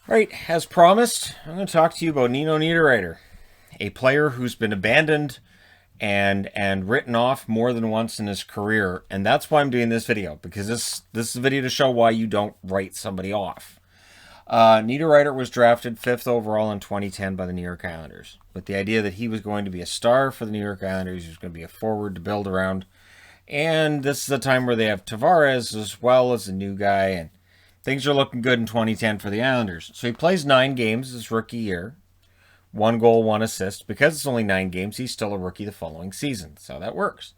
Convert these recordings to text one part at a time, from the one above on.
Right, as promised, I'm going to talk to you about Nino Niederreiter, a player who's been abandoned and written off more than once in his career, and that's why I'm doing this video, because this is a video to show why you don't write somebody off. Niederreiter was drafted 5th overall in 2010 by the New York Islanders, with the idea that he was going to be a star for the New York Islanders. He was going to be a forward to build around, and this is a time where they have Tavares as well as a new guy, and things are looking good in 2010 for the Islanders. So he plays 9 games his rookie year. 1 goal, 1 assist. Because it's only 9 games, he's still a rookie the following season. So that works.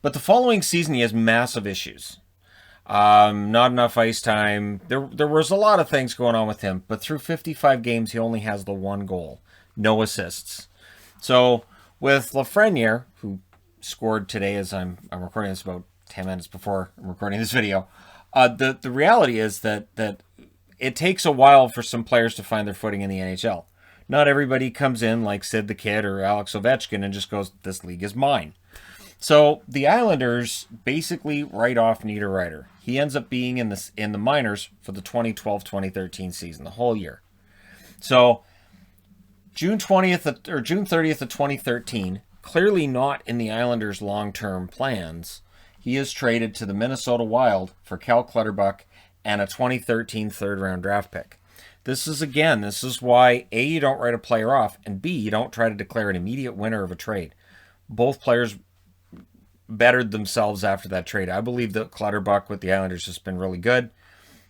But the following season, he has massive issues. Not enough ice time. There was a lot of things going on with him. But through 55 games, he only has the 1 goal. No assists. So with Lafreniere, who scored today as I'm recording this about 10 minutes before I'm recording this video, the reality is that it takes a while for some players to find their footing in the NHL. Not everybody comes in like Sid the Kid or Alex Ovechkin and just goes, this league is mine. So the Islanders basically write off Niederreiter. He ends up being in the minors for the 2012-2013 season, the whole year. So June 20th or June 30th of 2013, clearly not in the Islanders' long-term plans, he is traded to the Minnesota Wild for Cal Clutterbuck and a 2013 third-round draft pick. This is why, A, you don't write a player off, and B, you don't try to declare an immediate winner of a trade. Both players bettered themselves after that trade. I believe that Clutterbuck with the Islanders has been really good.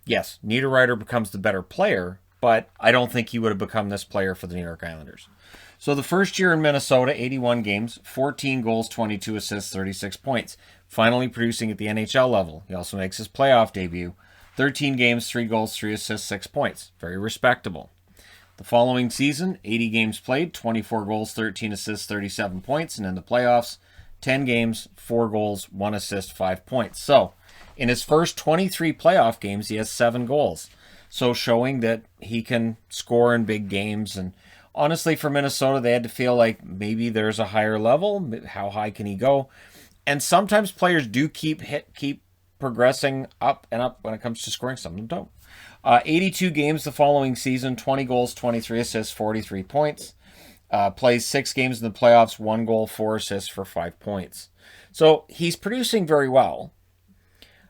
Yes, Niederreiter becomes the better player, but I don't think he would have become this player for the New York Islanders. So the first year in Minnesota, 81 games, 14 goals, 22 assists, 36 points. Finally producing at the NHL level. He also makes his playoff debut. 13 games, 3 goals, 3 assists, 6 points. Very respectable. The following season, 80 games played, 24 goals, 13 assists, 37 points. And in the playoffs, 10 games, 4 goals, 1 assist, 5 points. So in his first 23 playoff games, he has 7 goals. So showing that he can score in big games. And honestly, for Minnesota, they had to feel like maybe there's a higher level. How high can he go? And sometimes players do keep progressing up and up when it comes to scoring. Some of them don't. 82 games the following season, 20 goals, 23 assists, 43 points. Plays 6 games in the playoffs, 1 goal, 4 assists for 5 points. So he's producing very well.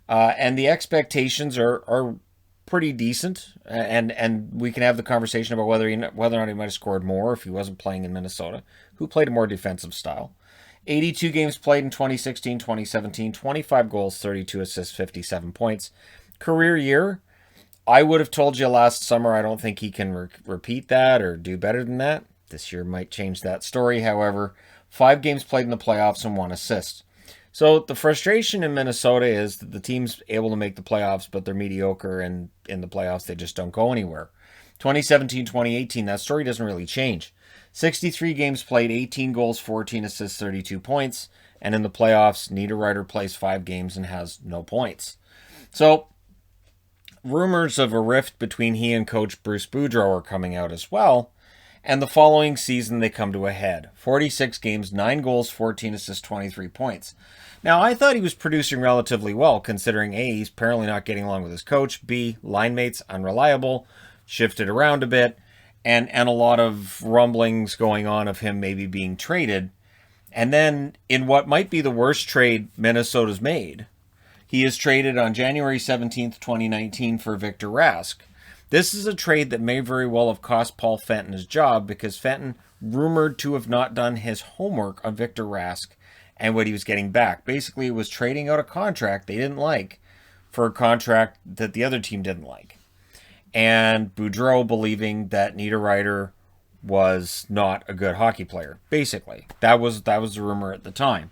And the expectations are pretty decent. And we can have the conversation about whether or not he might have scored more if he wasn't playing in Minnesota, who played a more defensive style. 82 games played in 2016, 2017, 25 goals, 32 assists, 57 points. Career year, I would have told you last summer I don't think he can repeat that or do better than that. This year might change that story, however. 5 games played in the playoffs and 1 assist. So the frustration in Minnesota is that the team's able to make the playoffs, but they're mediocre, and in the playoffs they just don't go anywhere. 2017, 2018, that story doesn't really change. 63 games played, 18 goals, 14 assists, 32 points. And in the playoffs, Niederreiter plays 5 games and has no points. So rumors of a rift between he and coach Bruce Boudreau are coming out as well. And the following season, they come to a head. 46 games, 9 goals, 14 assists, 23 points. Now, I thought he was producing relatively well, considering A, he's apparently not getting along with his coach, B, line mates, unreliable, shifted around a bit, and a lot of rumblings going on of him maybe being traded. And then, in what might be the worst trade Minnesota's made, he is traded on January 17th, 2019 for Victor Rask. This is a trade that may very well have cost Paul Fenton his job, because Fenton rumored to have not done his homework on Victor Rask and what he was getting back. Basically, it was trading out a contract they didn't like for a contract that the other team didn't like. And Boudreau believing that Niederreiter was not a good hockey player. Basically, that was the rumor at the time.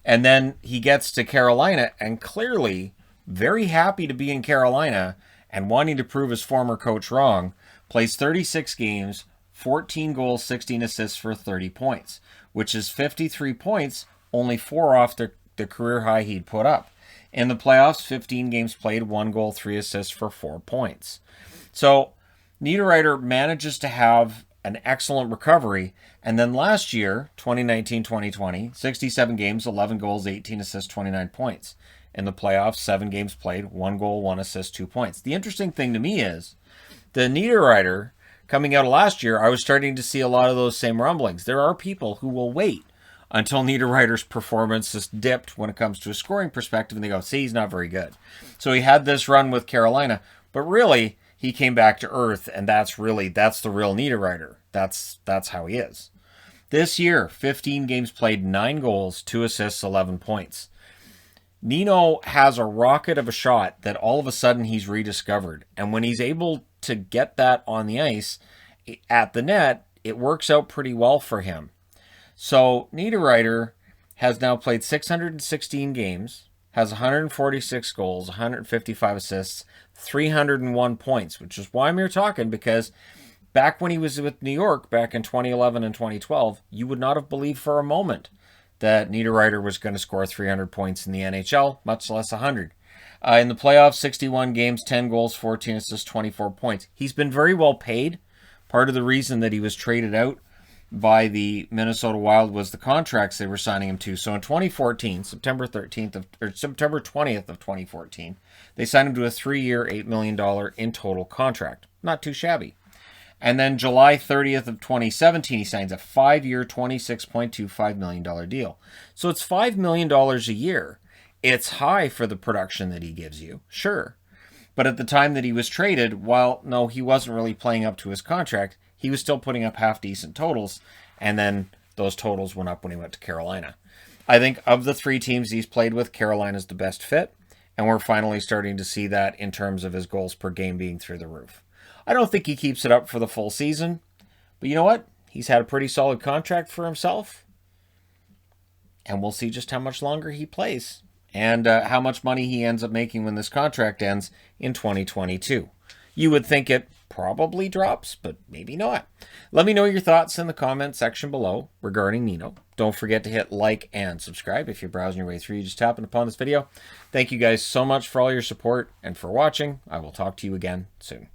And then he gets to Carolina, and clearly very happy to be in Carolina and wanting to prove his former coach wrong, plays 36 games, 14 goals, 16 assists for 30 points, which is 53 points, only 4 off the career high he'd put up. In the playoffs, 15 games played, 1 goal, 3 assists for 4 points. So Niederreiter manages to have an excellent recovery. And then last year, 2019-2020, 67 games, 11 goals, 18 assists, 29 points. In the playoffs, 7 games played, 1 goal, 1 assist, 2 points. The interesting thing to me is The Niederreiter, coming out of last year, I was starting to see a lot of those same rumblings. There are people who will wait until Niederreiter's performance has dipped when it comes to a scoring perspective, and they go, see, he's not very good. So he had this run with Carolina, but really, he came back to earth, and that's the real Niederreiter. That's how he is. This year, 15 games played, 9 goals, 2 assists, 11 points. Nino has a rocket of a shot that all of a sudden he's rediscovered. And when he's able to get that on the ice at the net, it works out pretty well for him. So Niederreiter has now played 616 games, has 146 goals, 155 assists, 301 points, which is why I'm here talking, because back when he was with New York back in 2011 and 2012, you would not have believed for a moment that Niederreiter was going to score 300 points in the NHL, much less 100. In the playoffs, 61 games, 10 goals, 14 assists, 24 points. He's been very well paid. Part of the reason that he was traded out by the Minnesota Wild was the contracts they were signing him to. So in 2014, September 20th of 2014, they signed him to a 3-year, $8 million in total contract. Not too shabby. And then July 30th of 2017, he signs a 5-year, $26.25 million deal. So it's $5 million a year. It's high for the production that he gives you, sure. But at the time that he was traded, while no, he wasn't really playing up to his contract, he was still putting up half-decent totals, and then those totals went up when he went to Carolina. I think of the 3 teams he's played with, Carolina's the best fit, and we're finally starting to see that in terms of his goals per game being through the roof. I don't think he keeps it up for the full season, but you know what? He's had a pretty solid contract for himself, and we'll see just how much longer he plays and how much money he ends up making when this contract ends in 2022. You would think it probably drops, but maybe not. Let me know your thoughts in the comment section below regarding Nino. Don't forget to hit like and subscribe if you're browsing your way through. You just happened upon this video. Thank you guys so much for all your support and for watching. I will talk to you again soon.